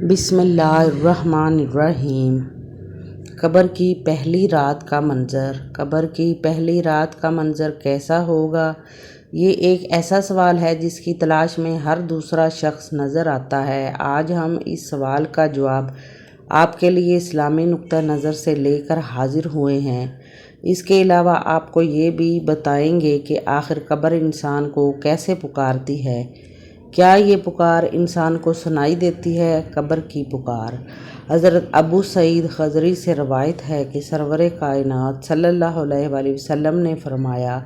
بسم اللہ الرحمن الرحیم۔ قبر کی پہلی رات کا منظر۔ قبر کی پہلی رات کا منظر کیسا ہوگا؟ یہ ایک ایسا سوال ہے جس کی تلاش میں ہر دوسرا شخص نظر آتا ہے۔ آج ہم اس سوال کا جواب آپ کے لیے اسلامی نقطہ نظر سے لے کر حاضر ہوئے ہیں۔ اس کے علاوہ آپ کو یہ بھی بتائیں گے کہ آخر قبر انسان کو کیسے پکارتی ہے۔ کیا یہ پکار انسان کو سنائی دیتی ہے؟ قبر کی پکار۔ حضرت ابو سعید خدری سے روایت ہے کہ سرور کائنات صلی اللہ علیہ وآلہ وسلم نے فرمایا،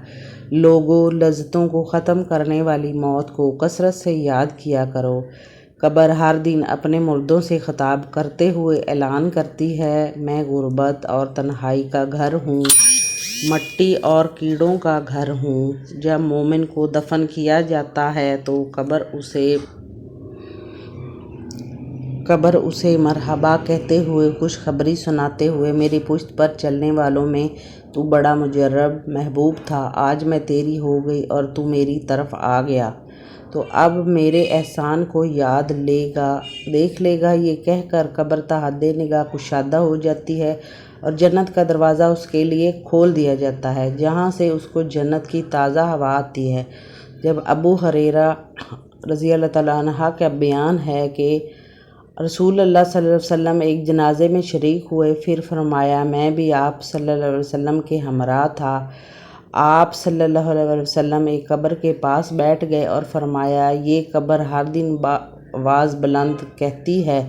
لوگوں، لذتوں کو ختم کرنے والی موت کو کثرت سے یاد کیا کرو۔ قبر ہر دن اپنے مردوں سے خطاب کرتے ہوئے اعلان کرتی ہے، میں غربت اور تنہائی کا گھر ہوں، مٹی اور کیڑوں کا گھر ہوں۔ جب مومن کو دفن کیا جاتا ہے تو قبر اسے مرحبا کہتے ہوئے خوشخبری سناتے ہوئے، میری پشت پر چلنے والوں میں تو بڑا مجرب محبوب تھا، آج میں تیری ہو گئی اور تو میری طرف آ گیا، تو اب میرے احسان کو دیکھ لے گا۔ یہ کہہ کر قبر تحت نگاہ کشادہ ہو جاتی ہے اور جنت کا دروازہ اس کے لیے کھول دیا جاتا ہے، جہاں سے اس کو جنت کی تازہ ہوا آتی ہے۔ جب ابو ہریرہ رضی اللہ تعالیٰ عنہ کا بیان ہے کہ رسول اللہ صلی اللہ علیہ وسلم ایک جنازے میں شریک ہوئے، پھر فرمایا، میں بھی آپ صلی اللہ علیہ وسلم کے ہمراہ تھا۔ آپ صلی اللہ علیہ وسلم ایک قبر کے پاس بیٹھ گئے اور فرمایا، یہ قبر ہر دن آواز بلند کہتی ہے،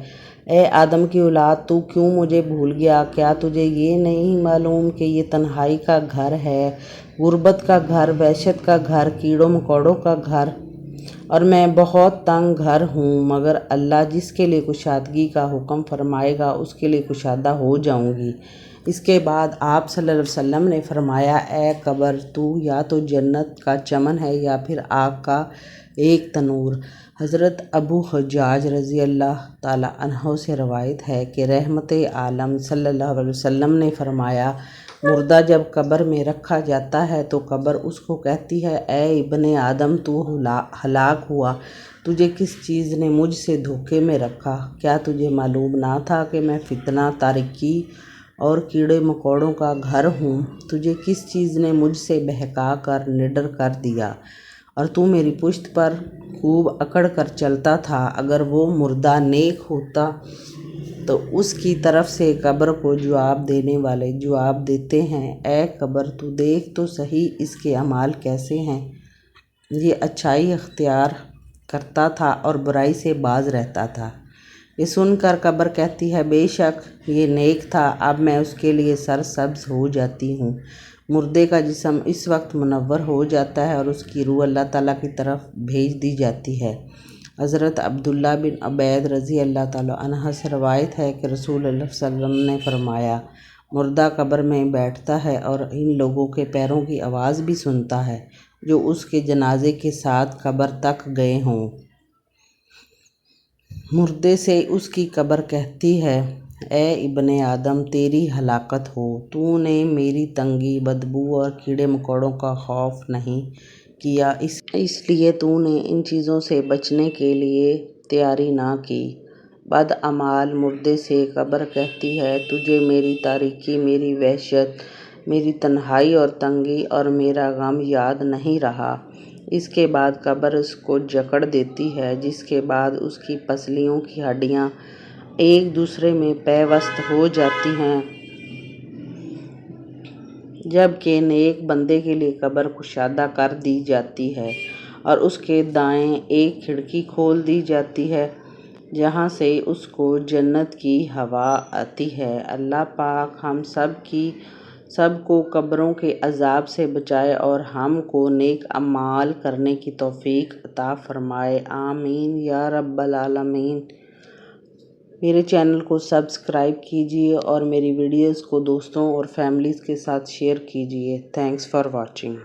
اے آدم کی اولاد، تو کیوں مجھے بھول گیا؟ کیا تجھے یہ نہیں معلوم کہ یہ تنہائی کا گھر ہے، غربت کا گھر، وحشت کا گھر، کیڑوں مکوڑوں کا گھر، اور میں بہت تنگ گھر ہوں، مگر اللہ جس کے لیے کشادگی کا حکم فرمائے گا اس کے لیے کشادہ ہو جاؤں گی۔ اس کے بعد آپ صلی اللہ علیہ وسلم نے فرمایا، اے قبر، تو یا تو جنت کا چمن ہے یا پھر آگ کا ایک تنور۔ حضرت ابو حجاج رضی اللہ تعالیٰ عنہ سے روایت ہے کہ رحمت عالم صلی اللہ علیہ وسلم نے فرمایا، مردہ جب قبر میں رکھا جاتا ہے تو قبر اس کو کہتی ہے، اے ابن آدم، تو ہلاک ہوا، تجھے کس چیز نے مجھ سے دھوکے میں رکھا؟ کیا تجھے معلوم نہ تھا کہ میں فتنہ، تاریکی اور کیڑے مکوڑوں کا گھر ہوں؟ تجھے کس چیز نے مجھ سے بہکا کر نڈر کر دیا اور تو میری پشت پر خوب اکڑ کر چلتا تھا؟ اگر وہ مردہ نیک ہوتا تو اس کی طرف سے قبر کو جواب دینے والے جواب دیتے ہیں، اے قبر، تو دیکھ تو صحیح اس کے اعمال کیسے ہیں، یہ اچھائی اختیار کرتا تھا اور برائی سے باز رہتا تھا۔ یہ سن کر قبر کہتی ہے، بے شک یہ نیک تھا، اب میں اس کے لیے سرسبز ہو جاتی ہوں۔ مردے کا جسم اس وقت منور ہو جاتا ہے اور اس کی روح اللہ تعالیٰ کی طرف بھیج دی جاتی ہے۔ حضرت عبداللہ بن عبید رضی اللہ تعالیٰ عنہ سے روایت ہے کہ رسول اللہ صلی اللہ علیہ وسلم نے فرمایا، مردہ قبر میں بیٹھتا ہے اور ان لوگوں کے پیروں کی آواز بھی سنتا ہے جو اس کے جنازے کے ساتھ قبر تک گئے ہوں۔ مردے سے اس کی قبر کہتی ہے، اے ابن آدم، تیری ہلاکت ہو، تو نے میری تنگی، بدبو اور کیڑے مکوڑوں کا خوف نہیں کیا، اس لیے تو نے ان چیزوں سے بچنے کے لیے تیاری نہ کی۔ بدعمال مردے سے قبر کہتی ہے، تجھے میری تاریکی، میری وحشت، میری تنہائی اور تنگی اور میرا غم یاد نہیں رہا۔ اس کے بعد قبر اس کو جکڑ دیتی ہے، جس کے بعد اس کی پسلیوں کی ہڈیاں ایک دوسرے میں پیوست ہو جاتی ہیں، جبکہ نیک بندے کے لیے قبر کشادہ کر دی جاتی ہے اور اس کے دائیں ایک کھڑکی کھول دی جاتی ہے جہاں سے اس کو جنت کی ہوا آتی ہے۔ اللہ پاک ہم سب کو قبروں کے عذاب سے بچائے اور ہم کو نیک اعمال کرنے کی توفیق عطا فرمائے، آمین یا رب العالمین۔ میرے چینل کو سبسکرائب کیجیے اور میری ویڈیوز کو دوستوں اور فیملیز کے ساتھ شیئر کیجیے۔ Thanks for watching.